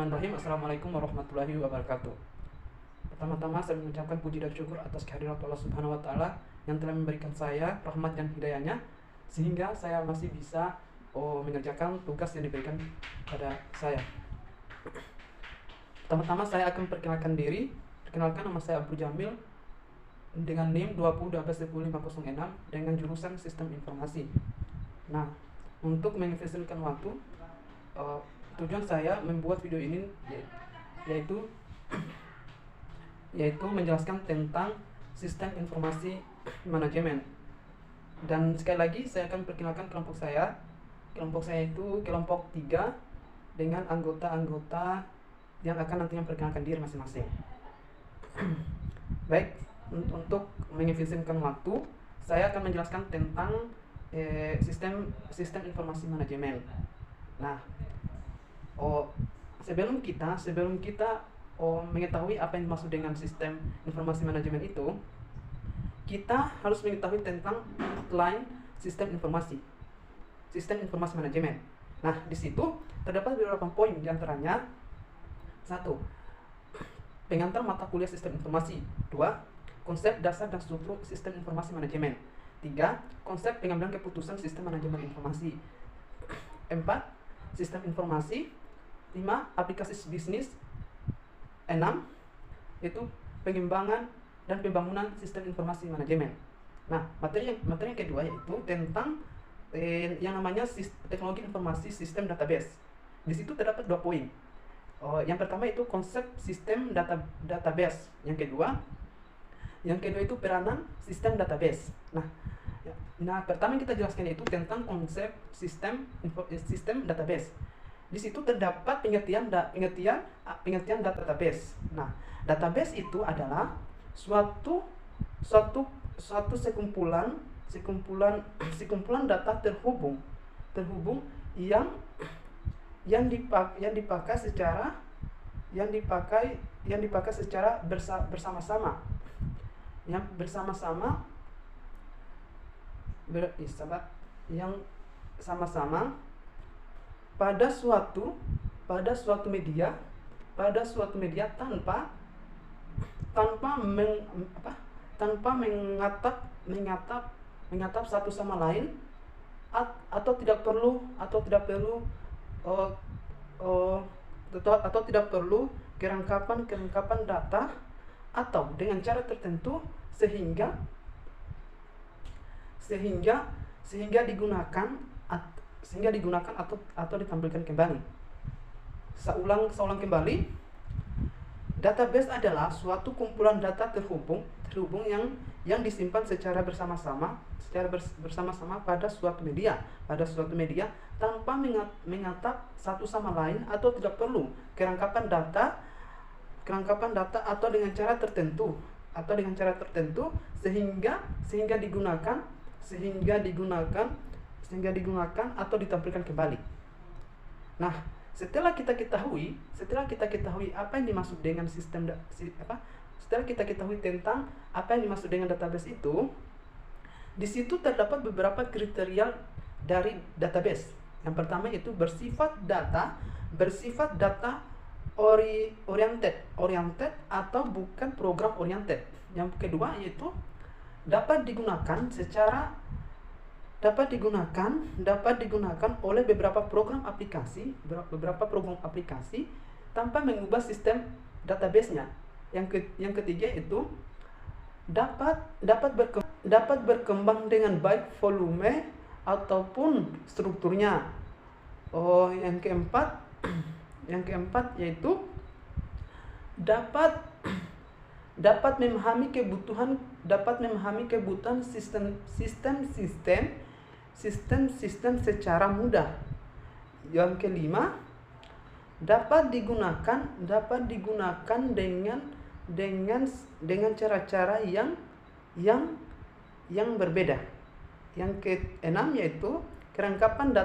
Bismillahirrahmanirrahim. Assalamualaikum warahmatullahi wabarakatuh. Pertama-tama saya mengucapkan puji dan syukur atas kehadirat Allah Subhanahu wa taala yang telah memberikan saya rahmat dan hidayahnya sehingga saya masih bisa mengerjakan tugas yang diberikan pada saya. Pertama-tama saya akan perkenalkan diri. Perkenalkan, nama saya Abdul Jamil dengan NIM 2012100506 dengan jurusan Sistem Informasi. Nah, untuk mengefisienkan waktu, tujuan saya membuat video ini yaitu menjelaskan tentang sistem informasi manajemen. Dan sekali lagi saya akan perkenalkan kelompok saya. Kelompok saya itu kelompok 3 dengan anggota-anggota yang akan nantinya perkenalkan diri masing-masing. Baik, untuk mengefisienkan waktu, saya akan menjelaskan tentang sistem informasi manajemen. Nah, sebelum kita mengetahui apa yang dimaksud dengan sistem informasi manajemen itu, kita harus mengetahui tentang outline sistem informasi manajemen. Nah, di situ terdapat beberapa poin, diantaranya: 1. Pengantar mata kuliah sistem informasi. 2. Konsep dasar dan struktur sistem informasi manajemen. 3. Konsep pengambilan keputusan sistem manajemen informasi. 4. Sistem informasi. 5. Aplikasi bisnis. 6. Yaitu pengembangan dan pembangunan sistem informasi manajemen. Nah, materi yang kedua yaitu tentang yang namanya teknologi informasi sistem database. Di situ terdapat 2 poin. Yang pertama itu konsep sistem database. Yang kedua itu peranan sistem database. Nah, pertama yang kita jelaskan itu tentang konsep sistem database. Di situ terdapat pengertian database. Nah, database itu adalah suatu sekumpulan data terhubung yang dipakai secara bersama-sama. Yang sama-sama pada suatu media tanpa mengatap satu sama lain, atau tidak perlu kelengkapan data, atau dengan cara tertentu sehingga digunakan atau ditampilkan kembali. Saya ulang kembali. Database adalah suatu kumpulan data terhubung yang disimpan secara bersama-sama pada suatu media tanpa mengatap satu sama lain, atau tidak perlu kelengkapan data atau dengan cara tertentu sehingga digunakan atau ditampilkan kembali. Nah, setelah kita ketahui apa yang dimaksud dengan setelah kita ketahui tentang apa yang dimaksud dengan database itu, di situ terdapat beberapa kriteria dari database. Yang pertama itu bersifat data oriented atau bukan program oriented. Yang kedua yaitu dapat digunakan oleh beberapa program aplikasi tanpa mengubah sistem database-nya. Yang ketiga itu dapat berkembang dengan baik volume ataupun strukturnya. Yang keempat yaitu dapat memahami kebutuhan sistem secara mudah. Yang kelima, dapat digunakan dengan cara-cara yang berbeda. Yang keenam yaitu kelengkapan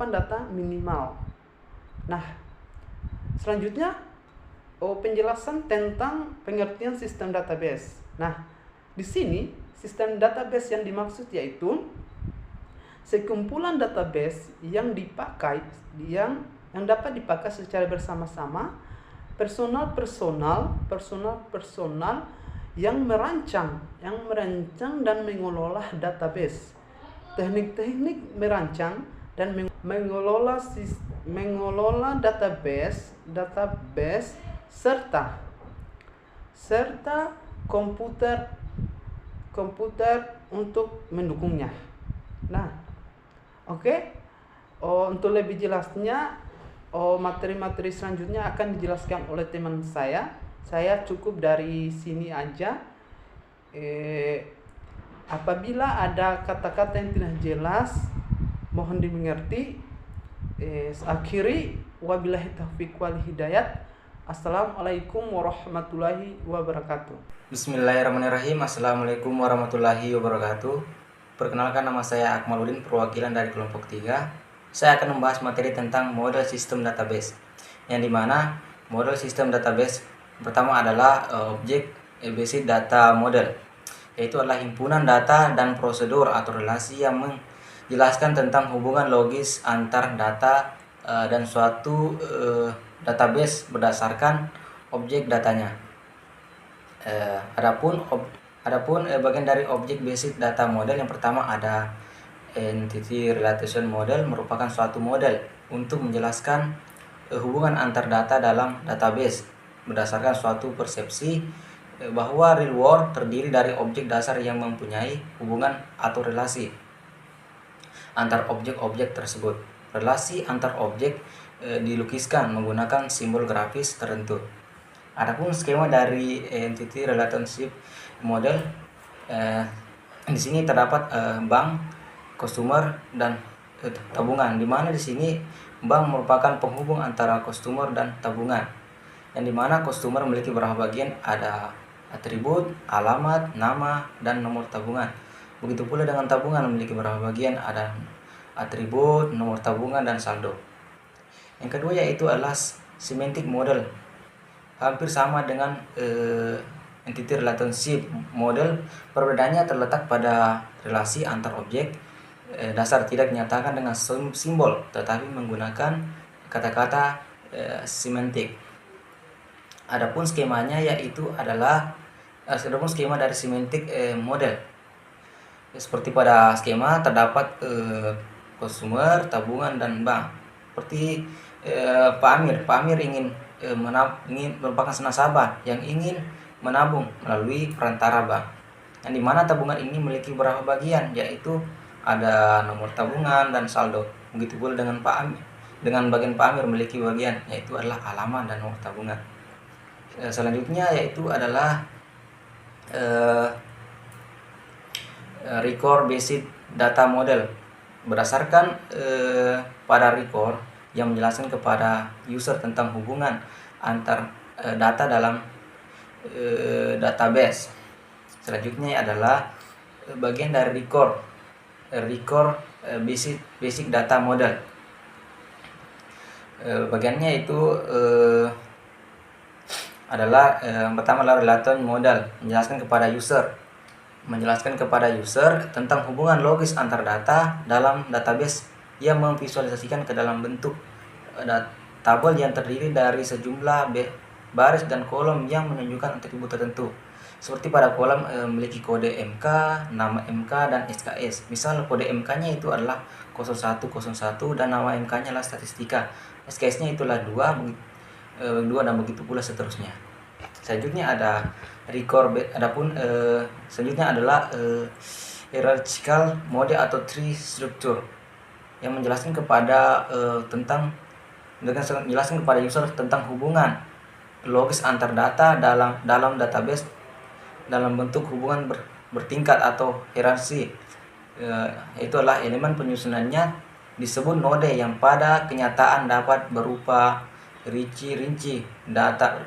data minimal. Nah, selanjutnya penjelasan tentang pengertian sistem database. Nah, di sini sistem database yang dimaksud yaitu sekumpulan database yang dipakai yang dapat dipakai secara bersama-sama personal yang merancang dan mengelola database. Teknik-teknik merancang dan mengelola database serta komputer untuk mendukungnya. Nah, oke. Untuk lebih jelasnya, materi-materi selanjutnya akan dijelaskan oleh teman saya. Saya cukup dari sini aja. Apabila ada kata-kata yang tidak jelas, mohon dimengerti. Akhiri, wabillahi taufiq wal hidayat. Assalamualaikum warahmatullahi wabarakatuh. Bismillahirrahmanirrahim. Assalamualaikum warahmatullahi wabarakatuh. Perkenalkan, nama saya Akmaluddin, perwakilan dari kelompok 3. Saya akan membahas materi tentang model sistem database, yang dimana model sistem database pertama adalah objek basic data model, yaitu adalah himpunan data dan prosedur atau relasi yang menjelaskan tentang hubungan logis antar data dan suatu database berdasarkan objek datanya. Adapun bagian dari objek basic data model, yang pertama ada entity relation model, merupakan suatu model untuk menjelaskan hubungan antar data dalam database berdasarkan suatu persepsi bahwa real world terdiri dari objek dasar yang mempunyai hubungan atau relasi antar objek-objek tersebut. Relasi antar objek dilukiskan menggunakan simbol grafis tertentu. Adapun skema dari entity relationship model, di sini terdapat bank, customer, dan tabungan, di mana di sini bank merupakan penghubung antara customer dan tabungan, yang dimana customer memiliki beberapa bagian, ada atribut, alamat, nama, dan nomor tabungan. Begitu pula dengan tabungan memiliki beberapa bagian, ada atribut, nomor tabungan, dan saldo. Yang kedua yaitu adalah semantic model, hampir sama dengan entity relationship model. Perbedaannya terletak pada relasi antar objek dasar tidak dinyatakan dengan simbol, tetapi menggunakan kata-kata semantik. Adapun skemanya yaitu adalah skema dari semantic model. Seperti pada skema terdapat consumer, tabungan, dan bank. Seperti Pak Amir ingin merupakan nasabah yang ingin menabung melalui perantara bank, yang dimana tabungan ini memiliki beberapa bagian, yaitu ada nomor tabungan dan saldo. Begitu pula dengan bagian Pak Amir memiliki bagian, yaitu adalah alamat dan nomor tabungan. Selanjutnya yaitu adalah record basic data model, berdasarkan pada record yang menjelaskan kepada user tentang hubungan antar data dalam database. Selanjutnya adalah bagian dari record basic data model. Bagiannya itu adalah yang pertama adalah relation model, menjelaskan kepada user tentang hubungan logis antar data dalam database yang memvisualisasikan ke dalam bentuk tabel yang terdiri dari sejumlah baris dan kolom yang menunjukkan atribut tertentu. Seperti pada kolom memiliki kode MK, nama MK, dan SKS. Misal kode MK-nya itu adalah 0101 dan nama MK-nya adalah statistika. SKS-nya itulah 2 dan begitu pula seterusnya. Selanjutnya ada record. Selanjutnya adalah hierarchical model atau tree structure, yang menjelaskan kepada kepada user tentang hubungan logis antar data dalam database dalam bentuk hubungan bertingkat atau hierarki. Itu adalah elemen penyusunannya disebut node, yang pada kenyataan dapat berupa rinci data,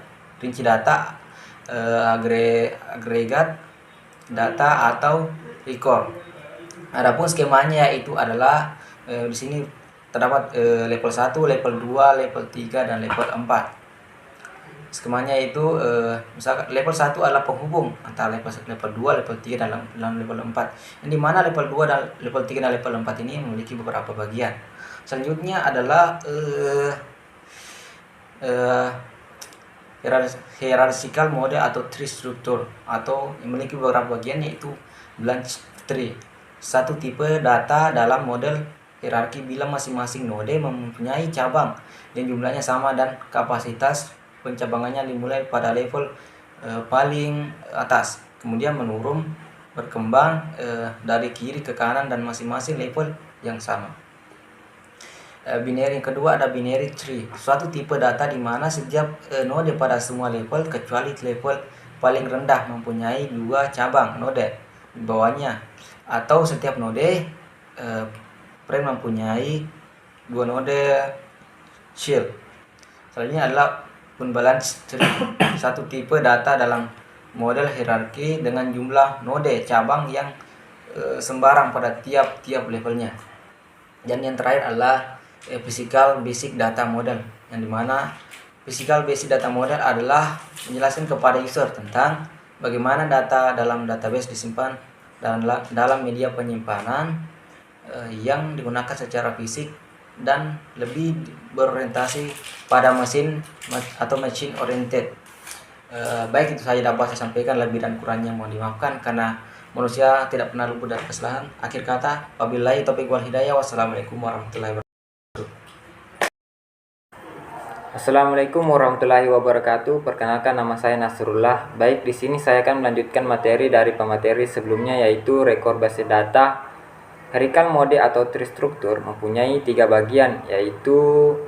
agregat data, atau record. Adapun skemanya yaitu adalah di sini terdapat level 1, level 2, level 3, dan level 4. Skemanya itu misalkan level 1 adalah penghubung antara level 2, level 3, dan level 4. Yang dimana level 2 dan level 3 dan level 4 ini memiliki beberapa bagian. Selanjutnya adalah eh, hierarchical model atau tree structure, atau memiliki beberapa bagian, yaitu branch tree. Satu tipe data dalam model hierarki bila masing-masing node mempunyai cabang yang jumlahnya sama dan kapasitas pencabangannya dimulai pada level paling atas, kemudian menurun berkembang dari kiri ke kanan dan masing-masing level yang sama. Binary yang kedua ada binary tree, suatu tipe data di mana setiap node pada semua level kecuali level paling rendah mempunyai dua cabang node di bawahnya, atau setiap node parent mempunyai dua node child. Selanjutnya adalah unbalanced tree, satu tipe data dalam model hierarki dengan jumlah node cabang yang sembarang pada tiap levelnya. Dan yang terakhir adalah physical basic data model, yang dimana physical basic data model adalah menjelaskan kepada user tentang bagaimana data dalam database disimpan dalam media penyimpanan yang digunakan secara fisik dan lebih berorientasi pada mesin atau machine oriented. Baik, itu saja dapat saya sampaikan, lebih dan kurangnya mohon dimaafkan karena manusia tidak pernah luput dari kesalahan. Akhir kata, wabillahi taufiq wal hidayah. Wassalamualaikum warahmatullahi wabarakatuh. Assalamualaikum warahmatullahi wabarakatuh. Perkenalkan, nama saya Nasrullah. Baik, di sini saya akan melanjutkan materi dari pemateri sebelumnya, yaitu record base data. Hierarchical model atau tree structure mempunyai 3 bagian, yaitu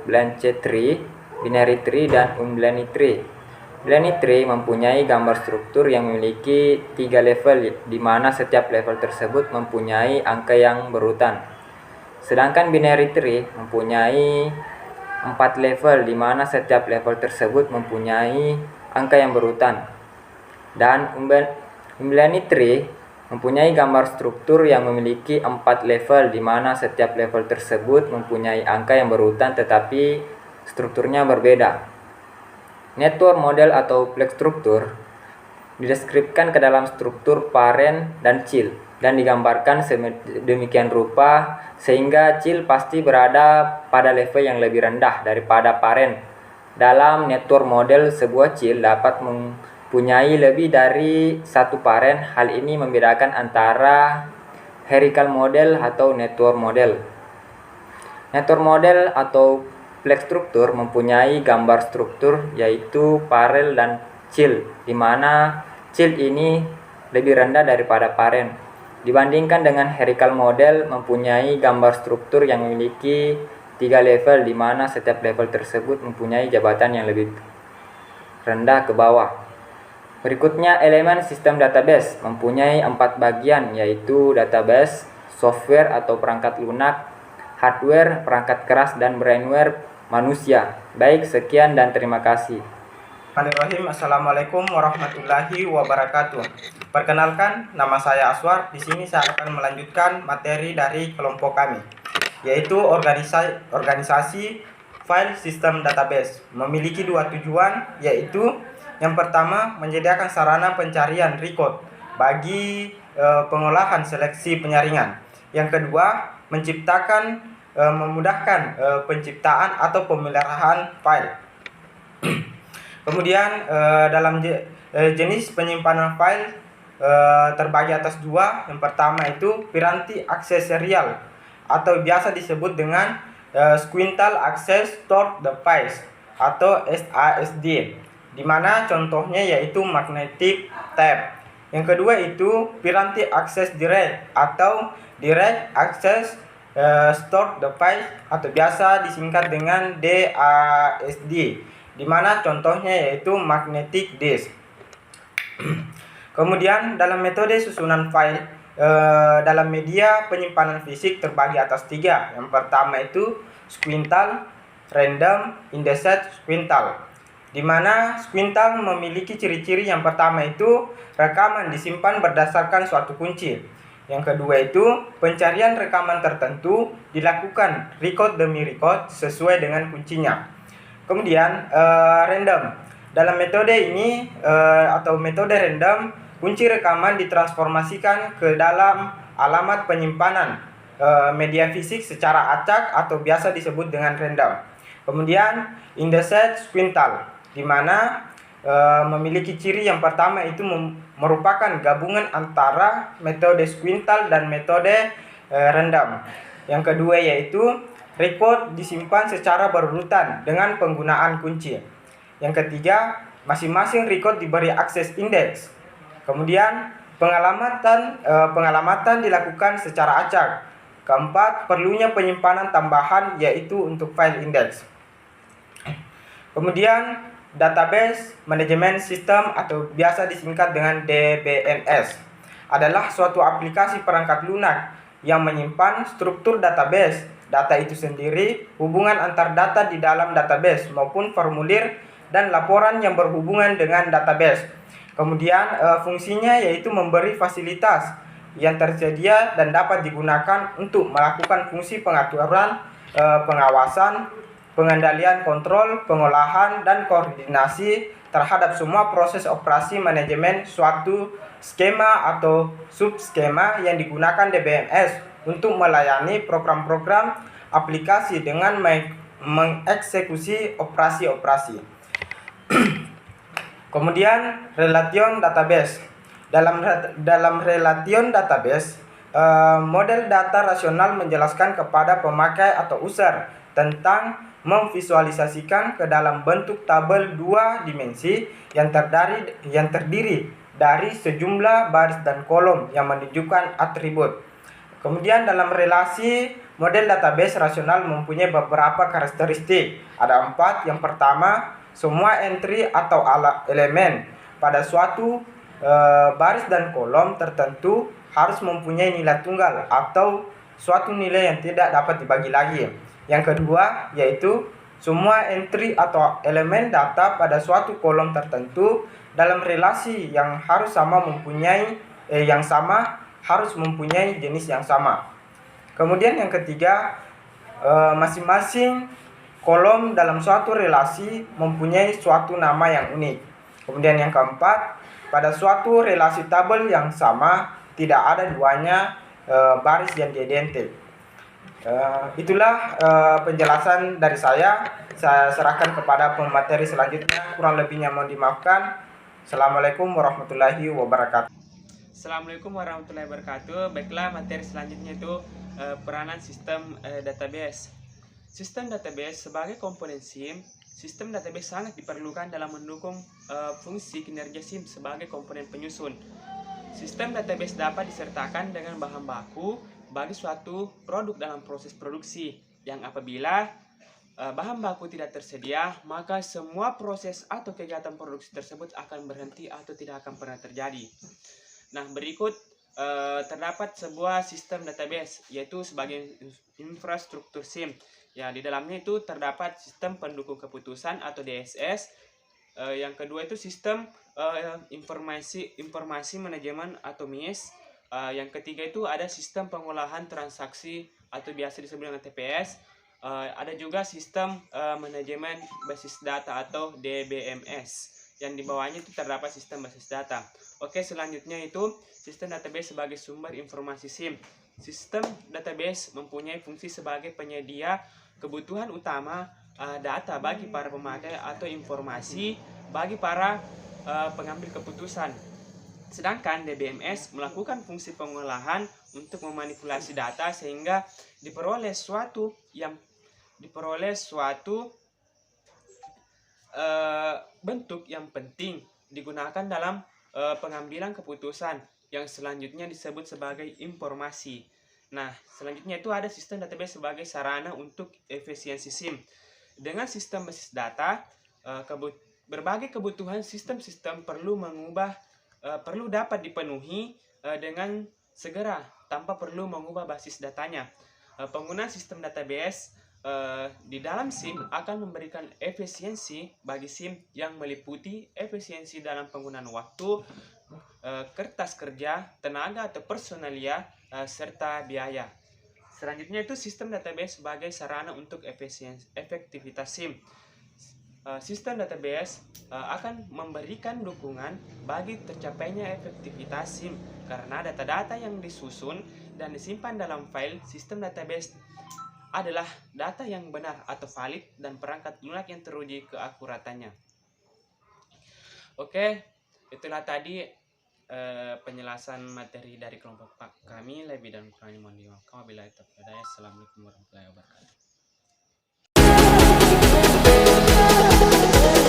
branch tree, binary tree, dan unbalanced tree. Binary tree mempunyai gambar struktur yang memiliki 3 level, di mana setiap level tersebut mempunyai angka yang berurutan. Sedangkan binary tree mempunyai 4 level, di mana setiap level tersebut mempunyai angka yang berurutan. Dan unbalanced tree mempunyai gambar struktur yang memiliki 4 level, di mana setiap level tersebut mempunyai angka yang berurutan tetapi strukturnya berbeda. Network model atau flex struktur dideskripsikan ke dalam struktur parent dan child dan digambarkan sedemikian rupa sehingga child pasti berada pada level yang lebih rendah daripada parent. Dalam network model, sebuah child dapat mempunyai lebih dari satu parent. Hal ini membedakan antara hierarchical model atau network model. Network model atau flex struktur mempunyai gambar struktur yaitu parent dan child, di mana child ini lebih rendah daripada parent. Dibandingkan dengan hierarchical model mempunyai gambar struktur yang memiliki 3 level, di mana setiap level tersebut mempunyai jabatan yang lebih rendah ke bawah. Berikutnya, elemen sistem database mempunyai 4 bagian, yaitu database, software atau perangkat lunak, hardware, perangkat keras, dan brainware manusia. Baik, sekian dan terima kasih. Bismillahirrahmanirrahim. Assalamualaikum warahmatullahi wabarakatuh. Perkenalkan, nama saya Aswar. Di sini saya akan melanjutkan materi dari kelompok kami, yaitu organisasi file system database. Memiliki 2 tujuan, yaitu yang pertama, menyediakan sarana pencarian record bagi pengolahan seleksi penyaringan. Yang kedua, memudahkan penciptaan atau pemeliharaan file. Kemudian dalam jenis penyimpanan file terbagi atas 2. Yang pertama itu piranti akses serial atau biasa disebut dengan Sequential Access Stored Device atau SASD, di mana contohnya yaitu magnetic tape. Yang kedua itu piranti akses direct atau Direct Access Stored Device atau biasa disingkat dengan DASD, di mana contohnya yaitu magnetic disk. Kemudian dalam metode susunan file dalam media penyimpanan fisik terbagi atas 3. Yang pertama itu sequential, random, indexed sequential, di mana sequential memiliki ciri-ciri. Yang pertama itu rekaman disimpan berdasarkan suatu kunci. Yang kedua itu pencarian rekaman tertentu dilakukan record demi record sesuai dengan kuncinya. Kemudian random. Dalam metode ini atau metode random, kunci rekaman ditransformasikan ke dalam alamat penyimpanan media fisik secara acak atau biasa disebut dengan random. Kemudian Indeset Quintal, di mana memiliki ciri yang pertama itu merupakan gabungan antara metode Quintal dan metode random. Yang kedua yaitu record disimpan secara berurutan dengan penggunaan kunci. Yang ketiga, masing-masing record diberi akses indeks. Kemudian pengalamatan dilakukan secara acak. Keempat, perlunya penyimpanan tambahan yaitu untuk file indeks. Kemudian database manajemen sistem atau biasa disingkat dengan DBMS adalah suatu aplikasi perangkat lunak yang menyimpan struktur database, data itu sendiri, hubungan antar data di dalam database maupun formulir dan laporan yang berhubungan dengan database. Kemudian fungsinya yaitu memberi fasilitas yang tersedia dan dapat digunakan untuk melakukan fungsi pengaturan, pengawasan, pengendalian, kontrol, pengolahan, dan koordinasi terhadap semua proses operasi manajemen suatu skema atau subskema yang digunakan DBMS untuk melayani program-program aplikasi dengan mengeksekusi operasi-operasi. Kemudian relation database. Dalam relation database, model data rasional menjelaskan kepada pemakai atau user tentang memvisualisasikan ke dalam bentuk tabel 2 dimensi yang terdiri dari sejumlah baris dan kolom yang menunjukkan atribut. Kemudian dalam relasi, model database rasional mempunyai beberapa karakteristik. Ada 4. Yang pertama, semua entry atau elemen pada suatu baris dan kolom tertentu harus mempunyai nilai tunggal atau suatu nilai yang tidak dapat dibagi lagi. Yang kedua yaitu semua entry atau elemen data pada suatu kolom tertentu dalam relasi yang harus sama harus mempunyai jenis yang sama. Kemudian yang ketiga, masing-masing kolom dalam suatu relasi mempunyai suatu nama yang unik. Kemudian yang keempat, pada suatu relasi tabel yang sama tidak ada duanya baris yang identik. Itulah penjelasan dari saya. Saya serahkan kepada pemateri selanjutnya. Kurang lebihnya mohon dimaafkan. Assalamualaikum warahmatullahi wabarakatuh. Assalamualaikum warahmatullahi wabarakatuh. Baiklah, materi selanjutnya itu peranan sistem database. Sistem database sebagai komponen SIM, sistem database sangat diperlukan dalam mendukung fungsi kinerja SIM sebagai komponen penyusun. Sistem database dapat disertakan dengan bahan baku bagi suatu produk dalam proses produksi, yang apabila bahan baku tidak tersedia, maka semua proses atau kegiatan produksi tersebut akan berhenti atau tidak akan pernah terjadi. Nah, berikut terdapat sebuah sistem database, yaitu sebagai infrastruktur SIM. Ya, di dalamnya itu terdapat sistem pendukung keputusan atau DSS. Yang kedua itu sistem informasi manajemen atau MIS. Yang ketiga itu ada sistem pengolahan transaksi atau biasa disebut dengan TPS. Ada juga sistem manajemen basis data atau DBMS. Yang di bawahnya itu terdapat sistem basis data. Oke, selanjutnya itu sistem database sebagai sumber informasi SIM. Sistem database mempunyai fungsi sebagai penyedia kebutuhan utama data bagi para pemakai atau informasi bagi para pengambil keputusan. Sedangkan DBMS melakukan fungsi pengolahan untuk memanipulasi data sehingga diperoleh suatu bentuk yang penting digunakan dalam pengambilan keputusan yang selanjutnya disebut sebagai informasi. Nah, selanjutnya itu ada sistem database sebagai sarana untuk efisiensi SIM. Dengan sistem basis data, berbagai kebutuhan sistem-sistem perlu dapat dipenuhi dengan segera tanpa perlu mengubah basis datanya. Penggunaan sistem database di dalam SIM akan memberikan efisiensi bagi SIM yang meliputi efisiensi dalam penggunaan waktu, kertas kerja, tenaga atau personalia, serta biaya. Selanjutnya itu sistem database sebagai sarana untuk efektivitas SIM. Sistem database akan memberikan dukungan bagi tercapainya efektivitas SIM karena data-data yang disusun dan disimpan dalam file sistem database adalah data yang benar atau valid dan perangkat lunak yang teruji keakuratannya. Oke, itulah tadi penjelasan materi dari kelompok kami. Lebih dan kurangnya mohon dimaafkan. Wabillahi taufiq wal hidayah. Assalamualaikum warahmatullahi wabarakatuh.